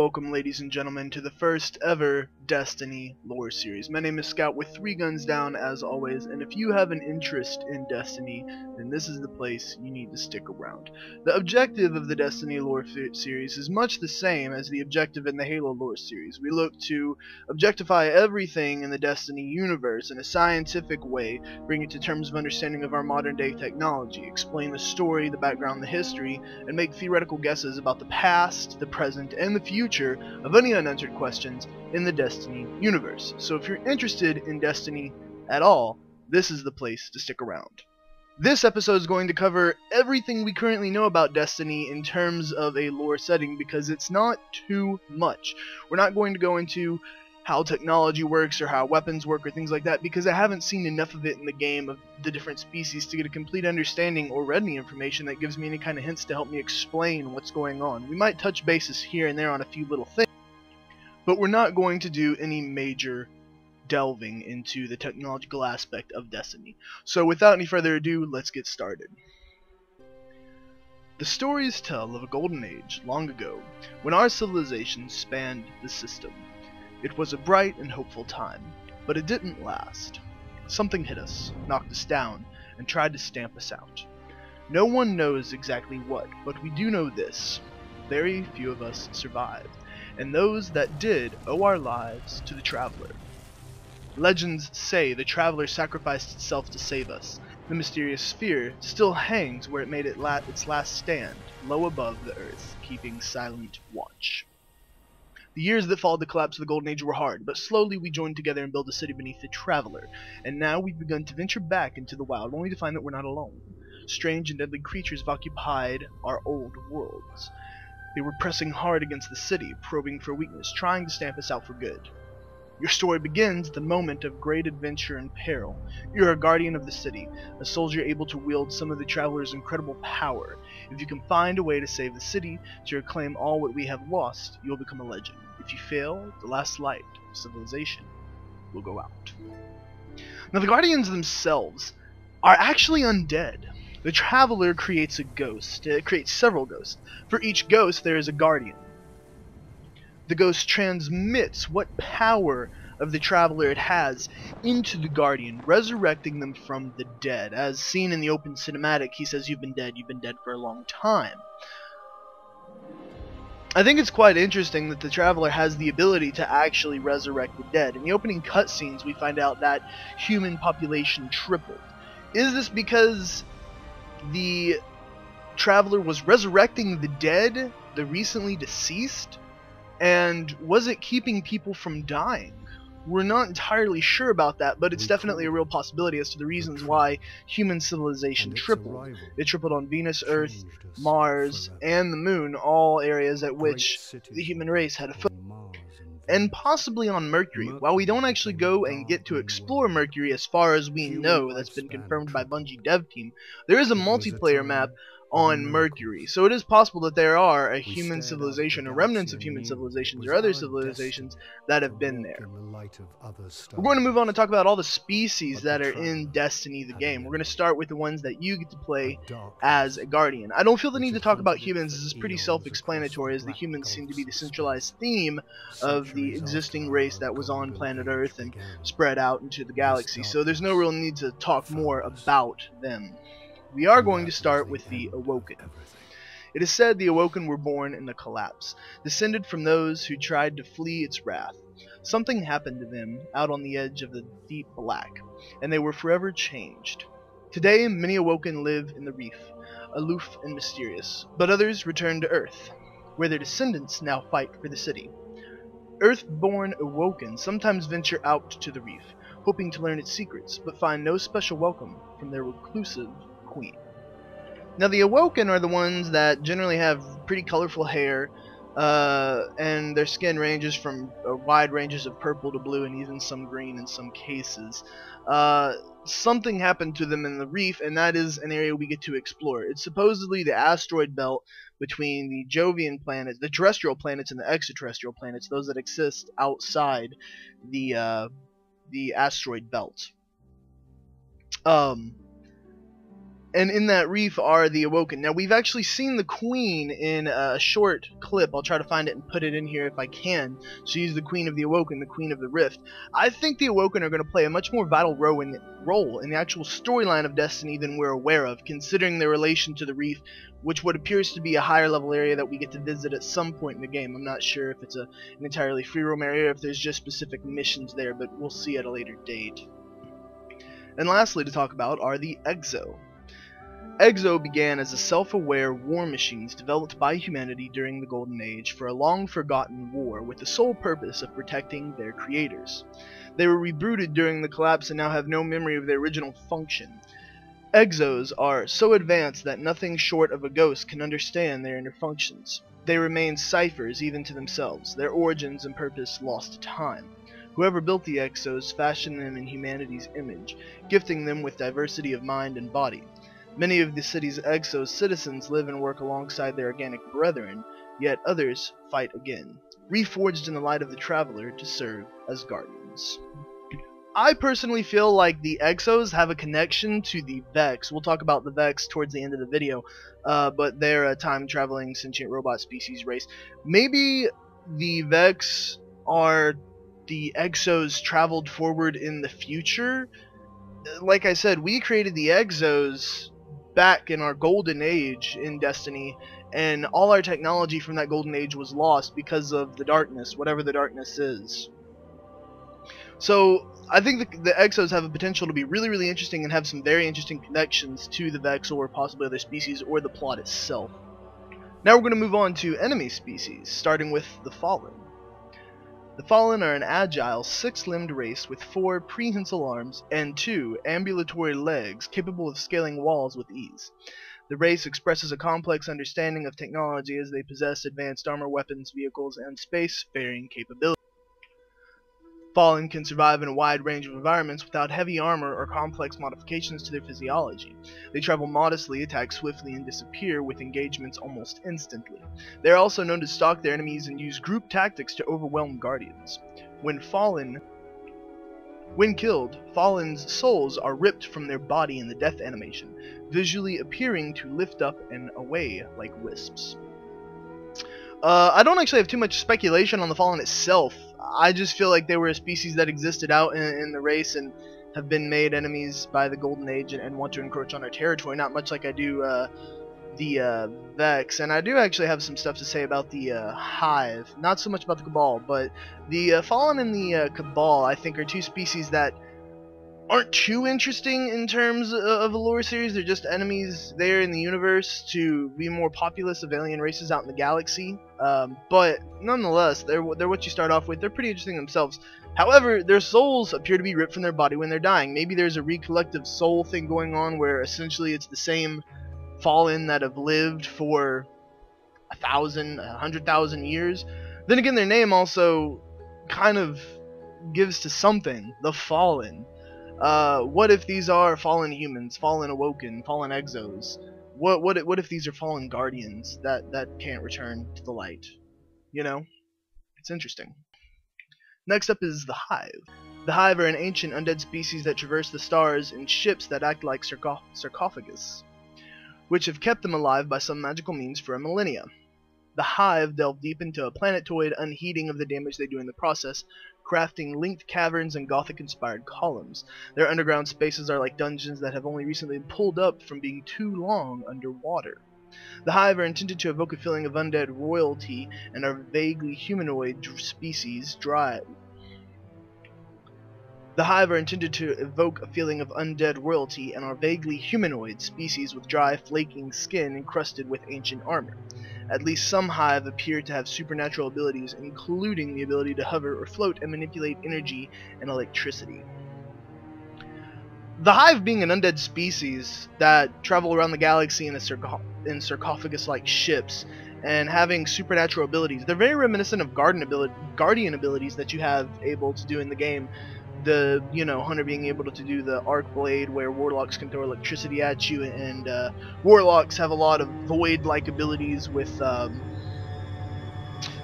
Welcome, ladies and gentlemen, to the first ever Destiny lore series. My name is Scout with 3 guns down, as always, and if you have an interest in Destiny, then this is the place you need to stick around. The objective of the Destiny lore series is much the same as the objective in the Halo lore series. We look to objectify everything in the Destiny universe in a scientific way, bring it to terms of understanding of our modern day technology, explain the story, the background, the history, and make theoretical guesses about the past, the present, and the future of any unanswered questions in the Destiny universe. So if you're interested in Destiny at all, this is the place to stick around. This episode is going to cover everything we currently know about Destiny in terms of a lore setting, because it's not too much. We're not going to go into how technology works or how weapons work or things like that, because I haven't seen enough of it in the game of the different species to get a complete understanding or read any information that gives me any kind of hints to help me explain what's going on. We might touch bases here and there on a few little things, but we're not going to do any major delving into the technological aspect of Destiny. So without any further ado, let's get started. The stories tell of a golden age long ago, when our civilization spanned the system. It was a bright and hopeful time, but it didn't last. Something hit us, knocked us down, and tried to stamp us out. No one knows exactly what, but we do know this: very few of us survived, and those that did owe our lives to the Traveler. Legends say the Traveler sacrificed itself to save us. The mysterious sphere still hangs where it made its last stand, low above the earth, keeping silent watch. The years that followed the collapse of the Golden Age were hard, but slowly we joined together and built a city beneath the Traveler, and now we've begun to venture back into the wild, only to find that we're not alone. Strange and deadly creatures have occupied our old worlds. They were pressing hard against the city, probing for weakness, trying to stamp us out for good. Your story begins at the moment of great adventure and peril. You're a guardian of the city, a soldier able to wield some of the Traveler's incredible power. If you can find a way to save the city, to reclaim all what we have lost, you'll become a legend. If you fail, the last light of civilization will go out. Now, the Guardians themselves are actually undead. The Traveler creates a ghost. It creates several ghosts. For each ghost, there is a guardian. The ghost transmits what power of the Traveler it has into the Guardian, resurrecting them from the dead. As seen in the open cinematic, he says, you've been dead for a long time. I think it's quite interesting that the Traveler has the ability to actually resurrect the dead. In the opening cutscenes, we find out that human population tripled. Is this because the Traveler was resurrecting the dead, the recently deceased? And was it keeping people from dying? We're not entirely sure about that, but it's definitely a real possibility as to the reasons why human civilization tripled. It tripled on Venus, Earth, Mars, and the Moon, all areas at which the human race had a foot. And possibly on Mercury. While we don't actually go and get to explore Mercury as far as we know, that's been confirmed by Bungie dev team, there is a multiplayer map on Mercury, so it is possible that there are a human civilization or remnants of human civilizations or other civilizations that have been there. We're going to move on and talk about all the species that are in Destiny the game. We're going to start with the ones that you get to play as a Guardian. I don't feel the need to talk about humans. This is pretty self-explanatory, as the humans seem to be the centralized theme of the existing race that was on planet Earth and spread out into the galaxy, so there's no real need to talk more about them. We are going to start with the Awoken. It is said the Awoken were born in the collapse, descended from those who tried to flee its wrath. Something happened to them out on the edge of the deep black, and they were forever changed. Today, many Awoken live in the reef, aloof and mysterious, but others return to Earth, where their descendants now fight for the city. Earth-born Awoken sometimes venture out to the reef, hoping to learn its secrets, but find no special welcome from their reclusive queen. Now, the Awoken are the ones that generally have pretty colorful hair, and their skin ranges from wide ranges of purple to blue and even some green in some cases. Something happened to them in the reef, and that is an area we get to explore. It's supposedly the asteroid belt between the Jovian planets, the terrestrial planets, and the extraterrestrial planets, those that exist outside the asteroid belt. And in that reef are the Awoken. Now, we've actually seen the Queen in a short clip. I'll try to find it and put it in here if I can. She's the Queen of the Awoken, the Queen of the Rift. I think the Awoken are going to play a much more vital role in the actual storyline of Destiny than we're aware of, considering their relation to the reef, which what appears to be a higher level area that we get to visit at some point in the game. I'm not sure if it's an entirely free roam area or if there's just specific missions there, but we'll see at a later date. And lastly to talk about are the Exo. Exo began as a self-aware war machines developed by humanity during the Golden Age for a long-forgotten war with the sole purpose of protecting their creators. They were rebooted during the collapse and now have no memory of their original function. Exos are so advanced that nothing short of a ghost can understand their inner functions. They remain ciphers even to themselves, their origins and purpose lost to time. Whoever built the Exos fashioned them in humanity's image, gifting them with diversity of mind and body. Many of the city's Exos citizens live and work alongside their organic brethren, yet others fight again, reforged in the light of the Traveler to serve as guardians. I personally feel like the Exos have a connection to the Vex. We'll talk about the Vex towards the end of the video, but they're a time-traveling sentient robot species race. Maybe the Vex are the Exos traveled forward in the future? Like I said, we created the Exos back in our golden age in Destiny, and all our technology from that golden age was lost because of the darkness, whatever the darkness is. So I think the Exos have a potential to be really, really interesting and have some very interesting connections to the Vex or possibly other species or the plot itself. Now we're going to move on to enemy species, starting with the Fallen. The Fallen are an agile, six-limbed race with 4 prehensile arms and 2 ambulatory legs capable of scaling walls with ease. The race expresses a complex understanding of technology as they possess advanced armor, weapons, vehicles, and space-faring capabilities. Fallen can survive in a wide range of environments without heavy armor or complex modifications to their physiology. They travel modestly, attack swiftly, and disappear with engagements almost instantly. They are also known to stalk their enemies and use group tactics to overwhelm guardians. When killed, Fallen's souls are ripped from their body in the death animation, visually appearing to lift up and away like wisps. I don't actually have too much speculation on the Fallen itself. I just feel like they were a species that existed out in the race and have been made enemies by the Golden Age and want to encroach on our territory, not much like I do the Vex. And I do actually have some stuff to say about the Hive, not so much about the Cabal, but the Fallen and the Cabal I think are two species that aren't too interesting in terms of a lore series. They're just enemies there in the universe to be more populous of alien races out in the galaxy. But nonetheless, they're what you start off with. They're pretty interesting themselves. However, their souls appear to be ripped from their body when they're dying. Maybe there's a recollective soul thing going on where essentially it's the same Fallen that have lived for 1,000, 100,000 years. Then again, their name also kind of gives to something, the Fallen. What if these are fallen humans, fallen awoken, fallen exos? What if these are fallen guardians that can't return to the light? You know, it's interesting. Next up is the Hive. The Hive are an ancient undead species that traverse the stars in ships that act like sarcophagus, which have kept them alive by some magical means for a millennia. The Hive delve deep into a planetoid, unheeding of the damage they do in the process, crafting linked caverns and Gothic-inspired columns. Their underground spaces are like dungeons that have only recently been pulled up from being too long underwater. The Hive are intended to evoke a feeling of undead royalty and are vaguely humanoid species The Hive are intended to evoke a feeling of undead royalty and are vaguely humanoid species with dry, flaking skin encrusted with ancient armor. At least some Hive appear to have supernatural abilities, including the ability to hover or float and manipulate energy and electricity. The Hive being an undead species that travel around the galaxy in sarcophagus-like ships and having supernatural abilities, they're very reminiscent of guardian abilities that you have able to do in the game. The hunter being able to do the arc blade where warlocks can throw electricity at you, and warlocks have a lot of void-like abilities with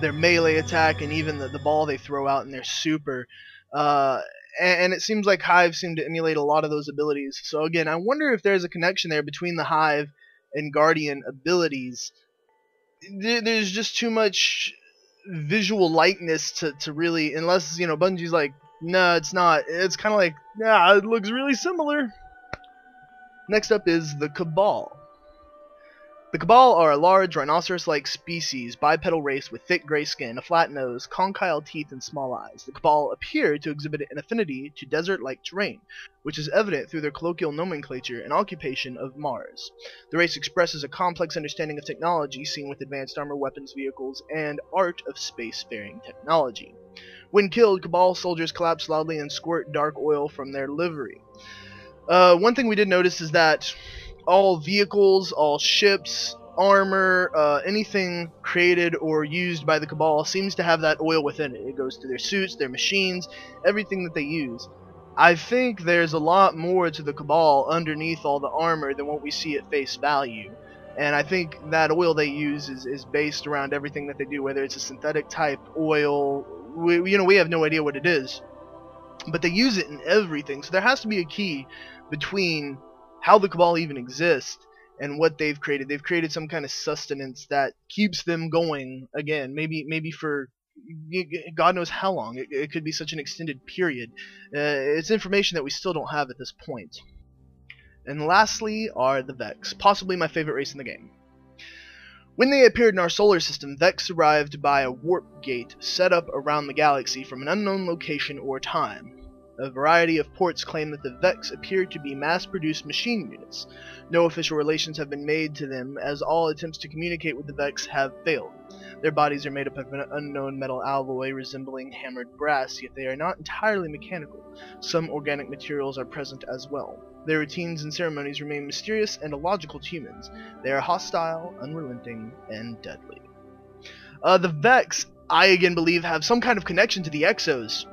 their melee attack and even the ball they throw out in their super. and it seems like Hive seem to emulate a lot of those abilities. So again, I wonder if there's a connection there between the Hive and Guardian abilities. There's just too much visual likeness to really, unless, you know, Bungie's like, nah, it's not. It's kind of like, nah, it looks really similar. Next up is the Cabal. The Cabal are a large, rhinoceros-like species, bipedal race with thick gray skin, a flat nose, concave teeth, and small eyes. The Cabal appear to exhibit an affinity to desert-like terrain, which is evident through their colloquial nomenclature and occupation of Mars. The race expresses a complex understanding of technology, seen with advanced armor, weapons, vehicles, and art of spacefaring technology. When killed, Cabal soldiers collapse loudly and squirt dark oil from their livery. One thing we did notice is that all vehicles, all ships, armor, anything created or used by the Cabal seems to have that oil within it. It goes to their suits, their machines, everything that they use. I think there's a lot more to the Cabal underneath all the armor than what we see at face value. And I think that oil they use is based around everything that they do, whether it's a synthetic type oil. We have no idea what it is. But they use it in everything. So there has to be a key between how the Cabal even exist and what they've created. They've created some kind of sustenance that keeps them going. Again, maybe for God knows how long. It could be such an extended period. It's information that we still don't have at this point. And lastly are the Vex, possibly my favorite race in the game. When they appeared in our solar system, Vex arrived by a warp gate set up around the galaxy from an unknown location or time. A variety of ports claim that the Vex appear to be mass-produced machine units. No official relations have been made to them, as all attempts to communicate with the Vex have failed. Their bodies are made up of an unknown metal alloy resembling hammered brass, yet they are not entirely mechanical. Some organic materials are present as well. Their routines and ceremonies remain mysterious and illogical to humans. They are hostile, unrelenting, and deadly. The Vex, I again believe, have some kind of connection to the Exos.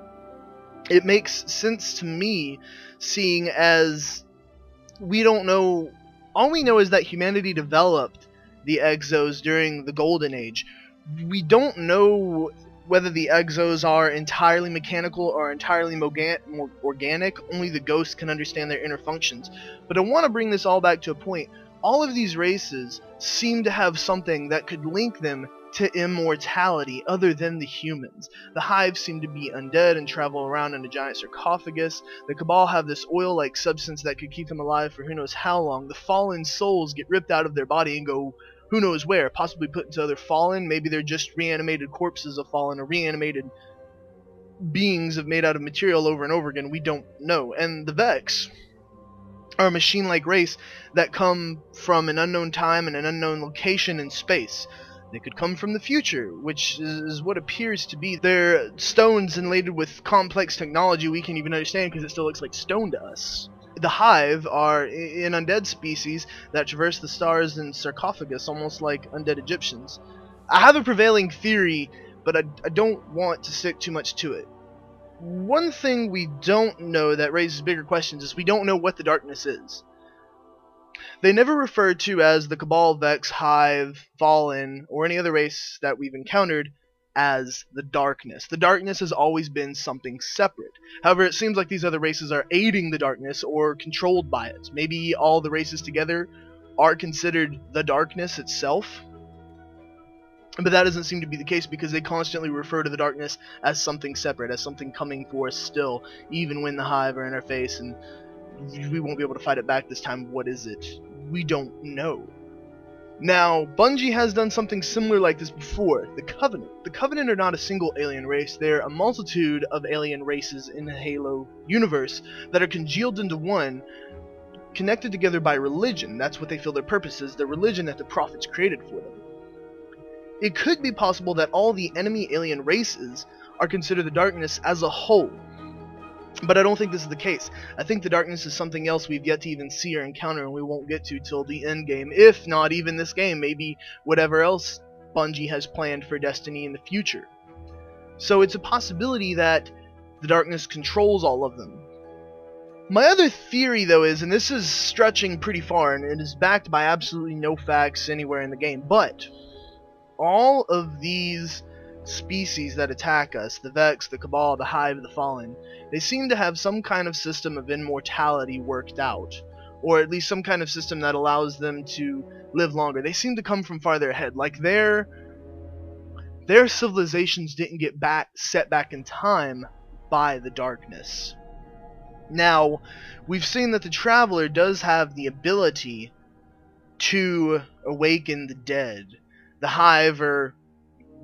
It makes sense to me, seeing as we don't know. All we know is that humanity developed the Exos during the Golden Age. We don't know whether the Exos are entirely mechanical or entirely organic. Only the Ghost can understand their inner functions. But I want to bring this all back to a point. All of these races seem to have something that could link them to immortality other than the humans. The Hive seem to be undead and travel around in a giant sarcophagus. The Cabal have this oil-like substance that could keep them alive for who knows how long. The fallen souls get ripped out of their body and go who knows where, possibly put into other fallen. Maybe they're just reanimated corpses of fallen, or reanimated beings made out of material over and over again. We don't know. And the Vex are a machine-like race that come from an unknown time and an unknown location in space. They could come from the future, which is what appears to be. They're stones inlaid with complex technology we can't even understand because it still looks like stone to us. The Hive are an undead species that traverse the stars in sarcophagus, almost like undead Egyptians. I have a prevailing theory, but I don't want to stick too much to it. One thing we don't know that raises bigger questions is we don't know what the darkness is. They never refer to as the Cabal, Vex, Hive, Fallen, or any other race that we've encountered as the darkness. The darkness has always been something separate. However, it seems like these other races are aiding the darkness or controlled by it. Maybe all the races together are considered the darkness itself. But that doesn't seem to be the case because they constantly refer to the darkness as something separate, as something coming for us still, even when the Hive are in our face and we won't be able to fight it back this time. What is it? We don't know. Now, Bungie has done something similar like this before. The Covenant. The Covenant are not a single alien race. They're a multitude of alien races in the Halo universe that are congealed into one, connected together by religion. That's what they feel their purpose is, the religion that the prophets created for them. It could be possible that all the enemy alien races are considered the darkness as a whole. But I don't think this is the case. I think the darkness is something else we've yet to even see or encounter, and we won't get to till the end game, if not even this game, maybe whatever else Bungie has planned for Destiny in the future. So it's a possibility that the darkness controls all of them. My other theory, though, is, and this is stretching pretty far, and it is backed by absolutely no facts anywhere in the game, but all of these species that attack us, the Vex, the Cabal, the Hive, the Fallen, they seem to have some kind of system of immortality worked out, or at least some kind of system that allows them to live longer. They seem to come from farther ahead, like their civilizations didn't get set back in time by the darkness. Now, we've seen that the Traveler does have the ability to awaken the dead. The Hive are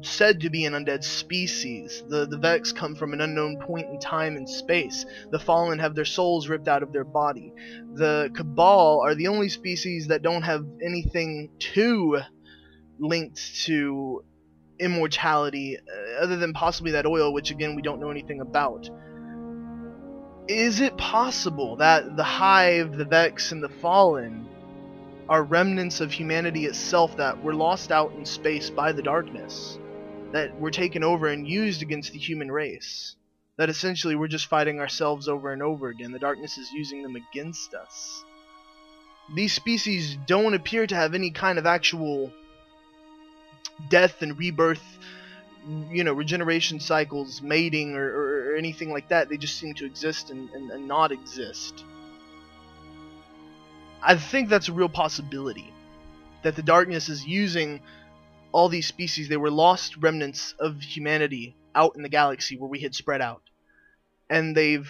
said to be an undead species. The Vex come from an unknown point in time and space. The Fallen have their souls ripped out of their body. The Cabal are the only species that don't have anything too linked to immortality, other than possibly that oil, which again we don't know anything about. Is it possible that the Hive, the Vex, and the Fallen are remnants of humanity itself that were lost out in space by the darkness, that were taken over and used against the human race, that essentially we're just fighting ourselves over and over again? The darkness is using them against us. These species don't appear to have any kind of actual death and rebirth, regeneration cycles, mating, or anything like that. They just seem to exist and not exist. I think that's a real possibility, that the darkness is using all these species. They were lost remnants of humanity out in the galaxy where we had spread out, and they've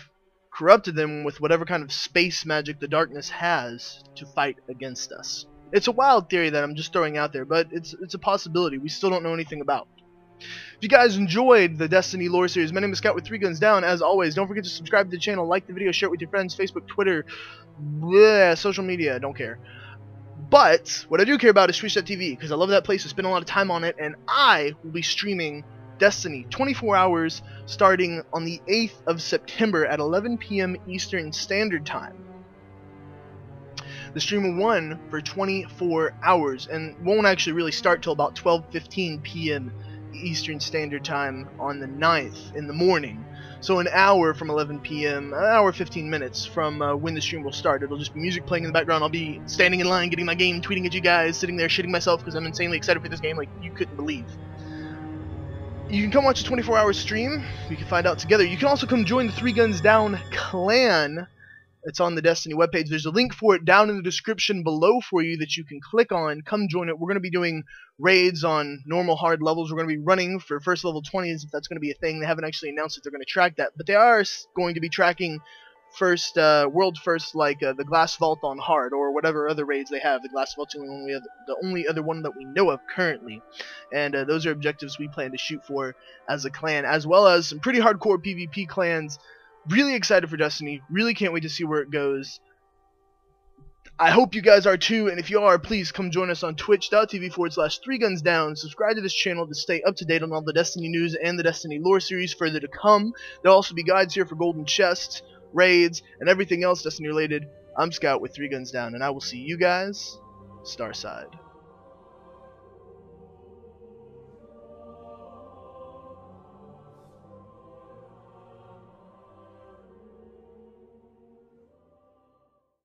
corrupted them with whatever kind of space magic the darkness has to fight against us. It's a wild theory that I'm just throwing out there, but it's a possibility we still don't know anything about. If you guys enjoyed the Destiny lore series, my name is Scout with 3 Guns Down. As always, don't forget to subscribe to the channel, like the video, share it with your friends, Facebook, Twitter, social media, I don't care. But what I do care about is Twitch.tv, because I love that place, I spend a lot of time on it, and I will be streaming Destiny 24 hours starting on the 8th of September at 11 p.m. Eastern Standard Time. The stream will run for 24 hours and won't actually really start till about 12:15 p.m. Eastern Standard Time on the 9th in the morning. So an hour from 11 p.m., an hour 15 minutes from when the stream will start. It'll just be music playing in the background. I'll be standing in line, getting my game, tweeting at you guys, sitting there shitting myself because I'm insanely excited for this game like you couldn't believe. You can come watch a 24-hour stream. We can find out together. You can also come join the 3 Guns Down clan. It's on the Destiny webpage. There's a link for it down in the description below for you that you can click on. Come join it. We're going to be doing raids on normal hard levels. We're going to be running for first level 20s if that's going to be a thing. They haven't actually announced that they're going to track that, but they are going to be tracking first world first, like the Glass Vault on hard or whatever other raids they have. The Glass Vault's the only other one that we know of currently, and those are objectives we plan to shoot for as a clan, as well as some pretty hardcore PvP clans. Really excited for Destiny. Really can't wait to see where it goes. I hope you guys are too, and if you are, please come join us on twitch.tv/3gunsdown. Subscribe to this channel to stay up to date on all the Destiny news and the Destiny lore series further to come. There'll also be guides here for golden chests, raids, and everything else Destiny related. I'm Scout with 3 Guns Down, and I will see you guys Starside.